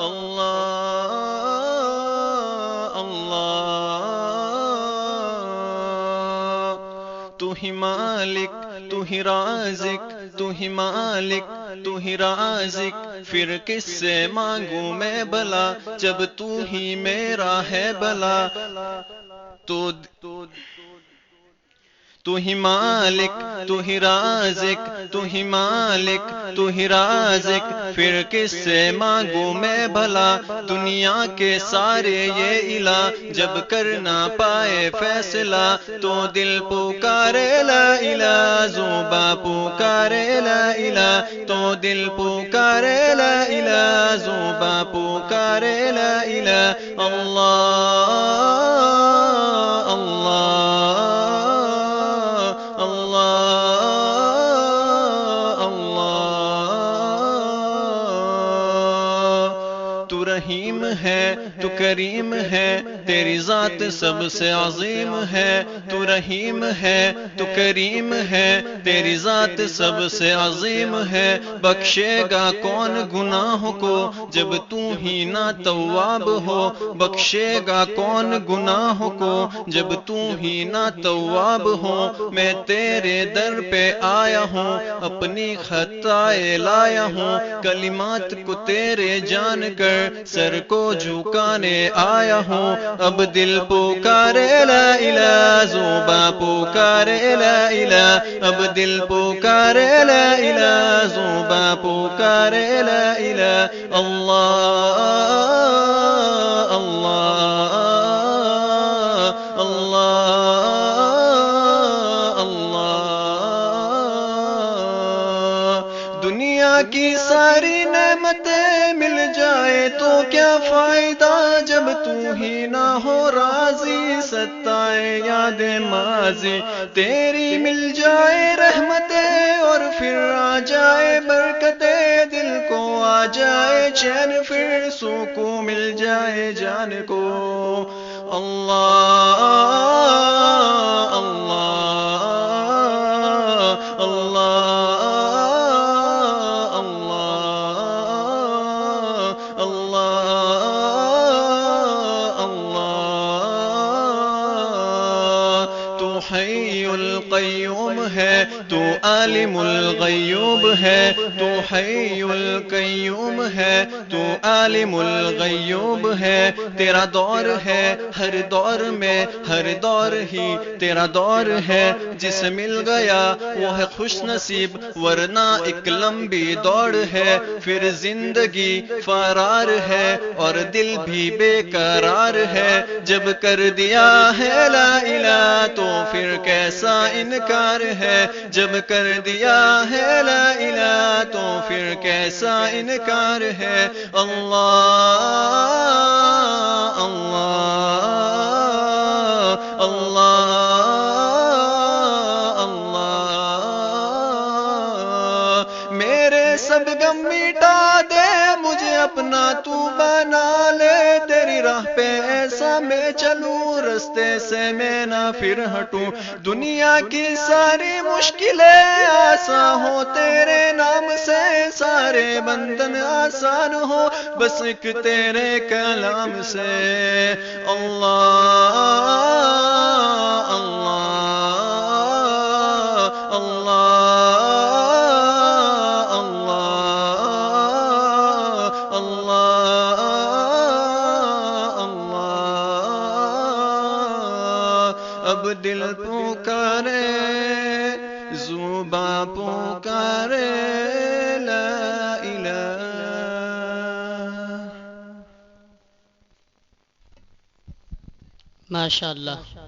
اللہ اللہ تو ہی مالک تو ہی رازق تو ہی مالک تو ہی رازق پھر کس سے مانگوں میں بھلا جب تو ہی میرا ہے بھلا تو تو ہی مالک تو ہی رازق تو ہی مالک تو ہی رازق پھر کس سے مانگوں میں بھلا دنیا کے سارے یہ الہ جب کر نہ پائے فیصلہ تو دل پکارے لا الہ زوباں پکارے لا الہ تو دل پکارے لا الہ زوباں پکارے لا الہ اللہ تو رحیم ہے تو کریم ہے تیری ذات سب سے عظیم ہے تو رحیم ہے تو کریم ہے تیری ذات سب سے عظیم ہے بخشے گا کون گناہوں کو جب تو ہی نہ تواب ہو بخشے گا کون گناہوں کو جب تو ہی نہ تواب ہو میں تیرے در پہ آیا ہوں اپنی خطائیں لایا ہوں کلمات کو تیرے جان کر سر کو جھکانے آیا ہوں اب دل پکارے لا الہ زوباں پکارے لا الہ اب دل پکارے لا الہ زوباں پکارے لا الہ اللہ اللہ اللہ اللہ دنیا کی ساری نعمتیں مل جائے تو کیا فائدہ جب تو ہی نہ ہو راضی ستائے یاد ماضی تیری مل جائے رحمتیں اور پھر آ جائے برکتیں دل کو آ جائے چین پھر سکون مل جائے جان کو اللہ اللہ اللہ اللہ اللہ تو حی القیوم ہے تو عالم الغیوب ہے تو حی القیوم ہے تو عالم الغیوب ہے تیرا دور ہے ہر دور میں ہر دور ہی تیرا دور ہے جسے مل گیا وہ ہے خوش نصیب ورنہ ایک لمبی دوڑ ہے پھر زندگی فرار ہے اور دل بھی بے قرار ہے جب کر دیا ہے لا الہ تو پھر کیسا انکار ہے جب کر دیا ہے لا الہ تو پھر کیسا انکار ہے اللہ اللہ اللہ اللہ میرے سب غم مٹا دے مجھے اپنا تو بنا لے تیری راہ پہ ایسا میں چلوں رستے سے میں نہ پھر ہٹوں دنیا کی ساری مشکلیں آسان ہو تیرے نام سے سارے بندھن آسان ہو بس ایک تیرے کلام سے اللہ اللہ اللہ اللہ اللہ اللہ اب دل پکارے زباں پکارے لا الہ ماشاء اللہ